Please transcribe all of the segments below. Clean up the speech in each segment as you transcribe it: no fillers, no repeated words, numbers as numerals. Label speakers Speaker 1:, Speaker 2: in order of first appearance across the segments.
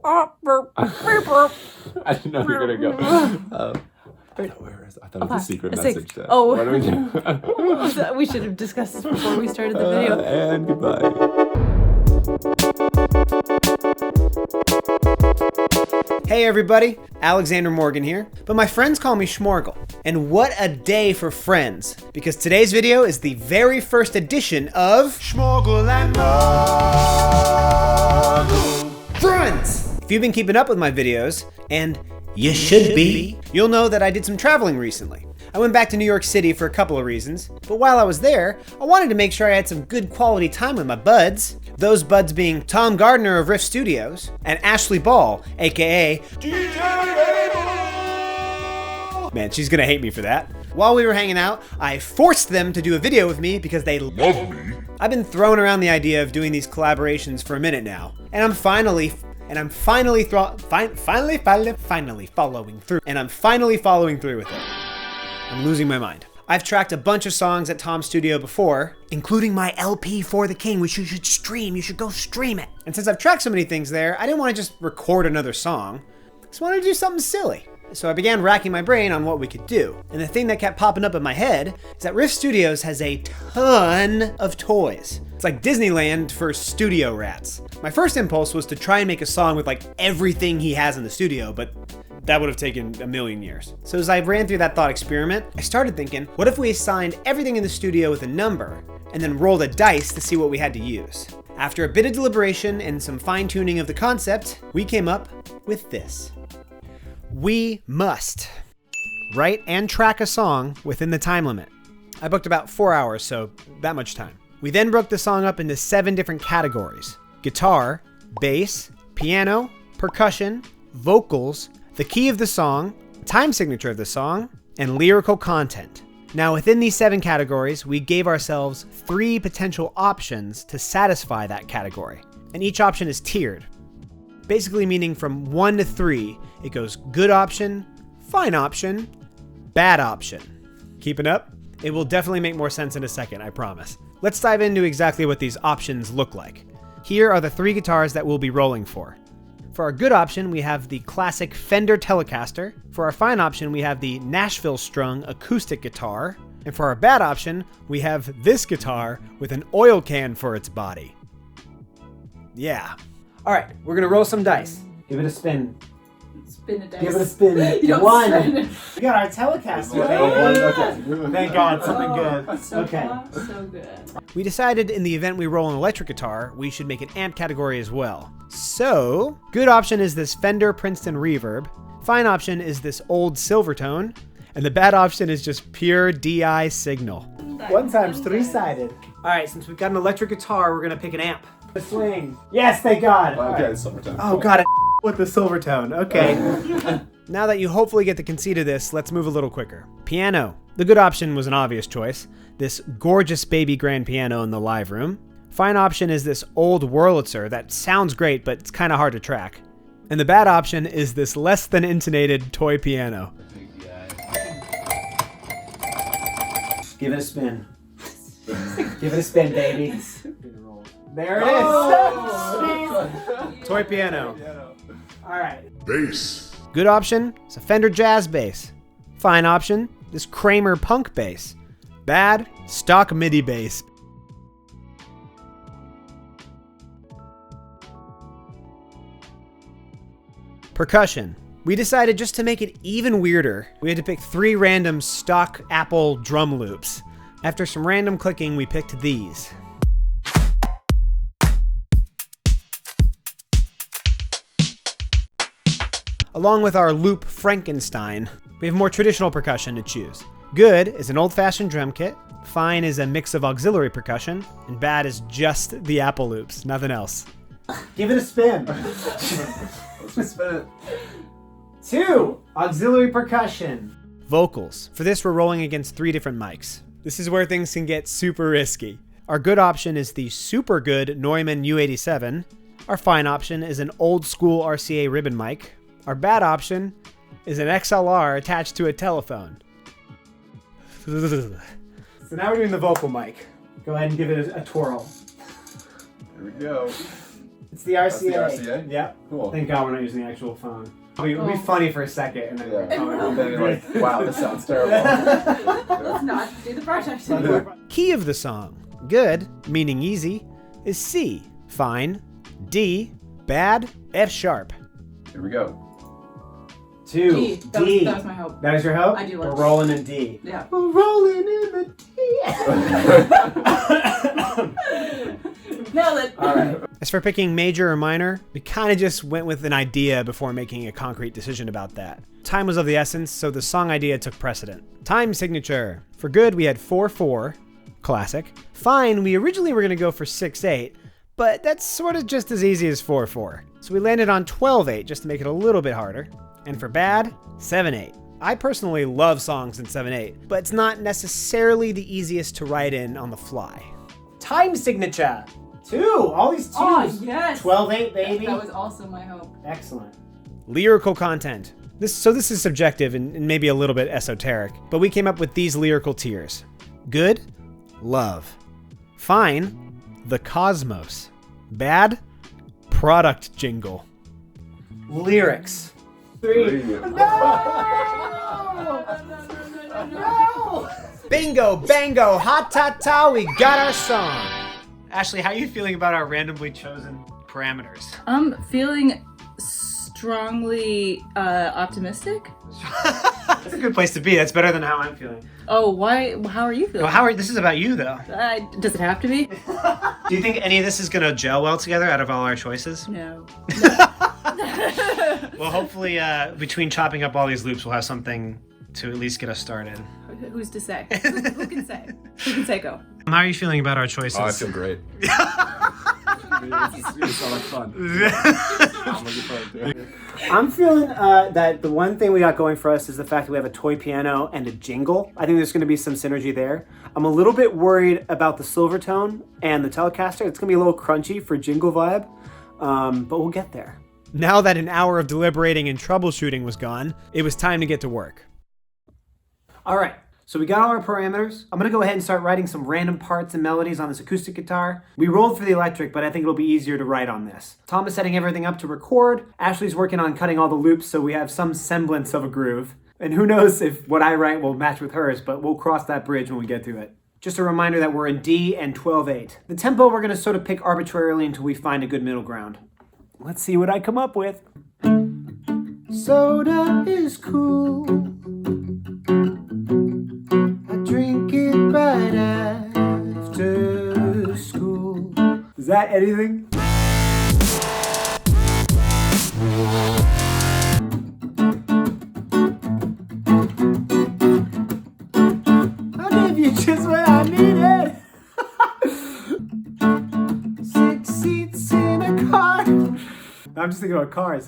Speaker 1: I didn't know you were gonna go. I thought it was a secret message. Though.
Speaker 2: Oh,
Speaker 1: what do we do?
Speaker 2: We should have discussed this before we started the video.
Speaker 1: And goodbye.
Speaker 3: Hey everybody, Alexander Morgan here, but my friends call me Schmorgle. And what a day for friends, because today's video is the very first edition of Schmorgle More Friends! If you've been keeping up with my videos, and you should be, you'll know that I did some traveling recently. I went back to New York City for a couple of reasons, but while I was there, I wanted to make sure I had some good quality time with my buds. Those buds being Tom Gardner of Riff Studios and Ashley Ball, aka DJ Abel! Man, she's gonna hate me for that. While we were hanging out, I forced them to do a video with me because they love me. I've been throwing around the idea of doing these collaborations for a minute now, and I'm finally following through with it. I'm losing my mind. I've tracked a bunch of songs at Tom's studio before, including my LP for the King, which you should stream. You should go stream it. And since I've tracked so many things there, I didn't want to just record another song. I just wanted to do something silly. So I began racking my brain on what we could do. And the thing that kept popping up in my head is that Riff Studios has a ton of toys. It's like Disneyland for studio rats. My first impulse was to try and make a song with like everything he has in the studio, but that would have taken a million years. So as I ran through that thought experiment, I started thinking, what if we assigned everything in the studio with a number and then rolled a dice to see what we had to use? After a bit of deliberation and some fine-tuning of the concept, we came up with this. We must write and track a song within the time limit. I booked about 4 hours, so that much time. We then broke the song up into 7 different categories: guitar, bass, piano, percussion, vocals, the key of the song, time signature of the song, and lyrical content. Now within these 7 categories, we gave ourselves 3 potential options to satisfy that category. And each option is tiered. Basically meaning from 1 to 3, it goes good option, fine option, bad option. Keeping up? It will definitely make more sense in a second, I promise. Let's dive into exactly what these options look like. Here are the 3 guitars that we'll be rolling for. For our good option, we have the classic Fender Telecaster. For our fine option, we have the Nashville Strung acoustic guitar. And for our bad option, we have this guitar with an oil can for its body. Yeah. All right, we're gonna roll some dice. Give it a spin.
Speaker 2: Spin a dice.
Speaker 3: Give it a spin.
Speaker 2: You don't
Speaker 3: 1.
Speaker 2: spin it.
Speaker 3: We got our Telecaster.
Speaker 1: Okay.
Speaker 3: Thank God, something good.
Speaker 2: So
Speaker 3: Okay.
Speaker 2: far, so good.
Speaker 3: We decided in the event we roll an electric guitar, we should make an amp category as well. So, good option is this Fender Princeton Reverb. Fine option is this old Silvertone. And the bad option is just pure DI signal. 1 times 3-sided. All right, since we've got an electric guitar, we're gonna pick an amp. The swing. Yes, thank God.
Speaker 1: Okay,
Speaker 3: Right.
Speaker 1: Silvertone.
Speaker 3: Oh God, with the Silvertone. Okay. Now that you hopefully get the conceit of this, let's move a little quicker. Piano. The good option was an obvious choice. This gorgeous baby grand piano in the live room. Fine option is this old Wurlitzer that sounds great, but it's kind of hard to track. And the bad option is this less than intonated toy piano. Give it a spin. Give it a spin, baby. There it is.
Speaker 1: Oh!
Speaker 3: Toy piano. All right.
Speaker 4: Bass.
Speaker 3: Good option is a Fender Jazz bass. Fine option, this Kramer punk bass. Bad, stock MIDI bass. Percussion. We decided just to make it even weirder, we had to pick 3 random stock Apple drum loops. After some random clicking, we picked these. Along with our loop Frankenstein, we have more traditional percussion to choose. Good is an old-fashioned drum kit, fine is a mix of auxiliary percussion, and bad is just the Apple loops, nothing else. Give it a spin.
Speaker 1: Let's spin it.
Speaker 3: 2, auxiliary percussion. Vocals. For this, we're rolling against 3 different mics. This is where things can get super risky. Our good option is the super good Neumann U87. Our fine option is an old school RCA ribbon mic. Our bad option is an XLR attached to a telephone. So now we're doing the vocal mic. Go ahead and give it a twirl.
Speaker 1: Here we go.
Speaker 3: It's the RCA.
Speaker 1: That's the RCA?
Speaker 3: Yep.
Speaker 1: Cool.
Speaker 3: Thank God we're not using the actual phone. It'll be funny for a second. And then
Speaker 1: Then you're like, wow, this sounds terrible.
Speaker 2: Let's not do the project anymore.
Speaker 3: Key of the song, good, meaning easy, is C, fine, D, bad, F sharp.
Speaker 1: Here we go.
Speaker 3: 2,
Speaker 2: D.
Speaker 3: D.
Speaker 2: That was my hope.
Speaker 3: That is your hope?
Speaker 2: I do like
Speaker 3: We're rolling in D.
Speaker 2: Yeah.
Speaker 3: We're rolling in the D.
Speaker 2: Nailed it.
Speaker 3: All right. As for picking major or minor, we kind of just went with an idea before making a concrete decision about that. Time was of the essence, so the song idea took precedent. Time signature. For good, we had 4/4, classic. Fine, we originally were going to go for 6/8, but that's sort of just as easy as 4/4. So we landed on 12/8 just to make it a little bit harder. And for bad, 7/8. I personally love songs in 7/8, but it's not necessarily the easiest to write in on the fly. Time signature. 2. All these 2s.
Speaker 2: Oh, yes.
Speaker 3: 12/8, baby.
Speaker 2: That was also my hope.
Speaker 3: Excellent. Lyrical content. This is subjective and maybe a little bit esoteric, but we came up with these lyrical tiers. Good, love. Fine, the cosmos. Bad, product jingle. Lyrics. 3. No! Bingo, bango, hot ta ta, we got our song. Ashley, how are you feeling about our randomly chosen parameters?
Speaker 2: I'm feeling strongly optimistic.
Speaker 3: That's a good place to be. That's better than how I'm feeling.
Speaker 2: Oh, why? How are you feeling?
Speaker 3: Well, this is about you, though.
Speaker 2: Does it have to be?
Speaker 3: Do you think any of this is going to gel well together out of all our choices?
Speaker 2: No.
Speaker 3: Well, hopefully, between chopping up all these loops, we'll have something to at least get us started.
Speaker 2: Who's to say? Who can say? Who can say go?
Speaker 3: How are you feeling about our choices?
Speaker 1: Oh, I feel great. It's so much fun. I'm looking forward to it.
Speaker 3: I'm feeling that the one thing we got going for us is the fact that we have a toy piano and a jingle. I think there's going to be some synergy there. I'm a little bit worried about the Silvertone and the Telecaster. It's going to be a little crunchy for jingle vibe, but we'll get there. Now that an hour of deliberating and troubleshooting was gone, it was time to get to work. All right. So we got all our parameters. I'm gonna go ahead and start writing some random parts and melodies on this acoustic guitar. We rolled for the electric, but I think it'll be easier to write on this. Tom is setting everything up to record. Ashley's working on cutting all the loops so we have some semblance of a groove. And who knows if what I write will match with hers, but we'll cross that bridge when we get to it. Just a reminder that we're in D and 12/8. The tempo we're gonna sort of pick arbitrarily until we find a good middle ground. Let's see what I come up with. Soda is cool. Drink it right after school. Is that anything? I'll give you just what I needed. 6 seats in a car. I'm just thinking about cars.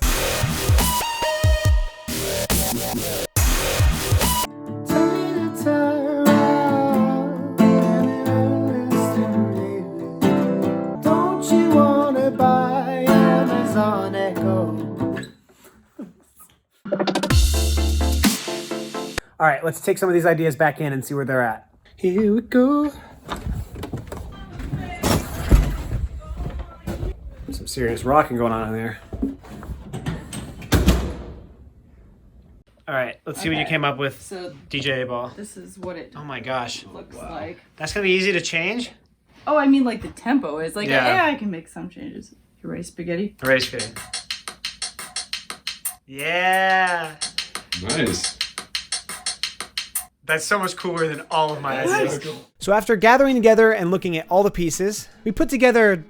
Speaker 3: All right, let's take some of these ideas back in and see where they're at. Here we go. Some serious rocking going on in there. All right, let's see what you came up with,
Speaker 2: So
Speaker 3: DJ Ball.
Speaker 2: this is what it
Speaker 3: Oh my gosh.
Speaker 2: looks like.
Speaker 3: That's gonna be easy to change?
Speaker 2: Oh, I mean like the tempo is like,
Speaker 3: Yeah.
Speaker 2: yeah, I can make some changes. You ready, spaghetti?
Speaker 3: Ready, spaghetti. Yeah.
Speaker 1: Nice.
Speaker 3: That's so much cooler than all of my ideas. So after gathering together and looking at all the pieces, we put together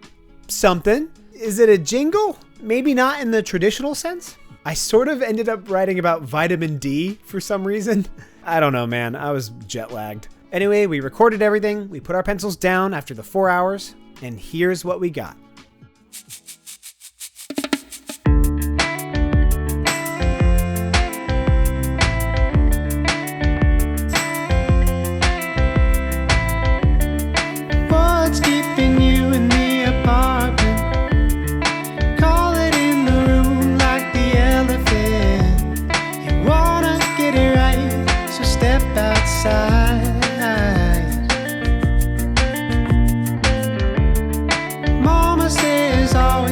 Speaker 3: something. Is it a jingle? Maybe not in the traditional sense. I sort of ended up writing about vitamin D for some reason. I don't know, man. I was jet lagged. Anyway, we recorded everything. We put our pencils down after the 4 hours, and here's what we got. What's keeping you in the apartment? Call it in the room like the elephant. You wanna get it right, so step outside. Mama says all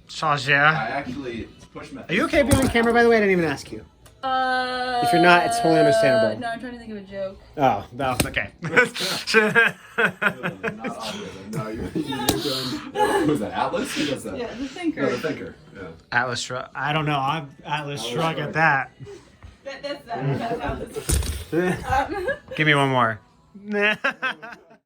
Speaker 3: Changer.
Speaker 1: I actually push my.
Speaker 3: Are you okay being on camera, by the way? I didn't even ask you. If you're not, it's totally understandable.
Speaker 2: No, I'm trying to think of a joke.
Speaker 3: Oh, no, okay.
Speaker 1: No, you're doing. Who's that? Atlas? Who does that?
Speaker 2: Yeah, the thinker.
Speaker 1: No, the thinker. Yeah.
Speaker 3: Atlas Shrug. I don't know. I'm Atlas Shrug at that.
Speaker 2: That's Atlas.
Speaker 3: Give me one more.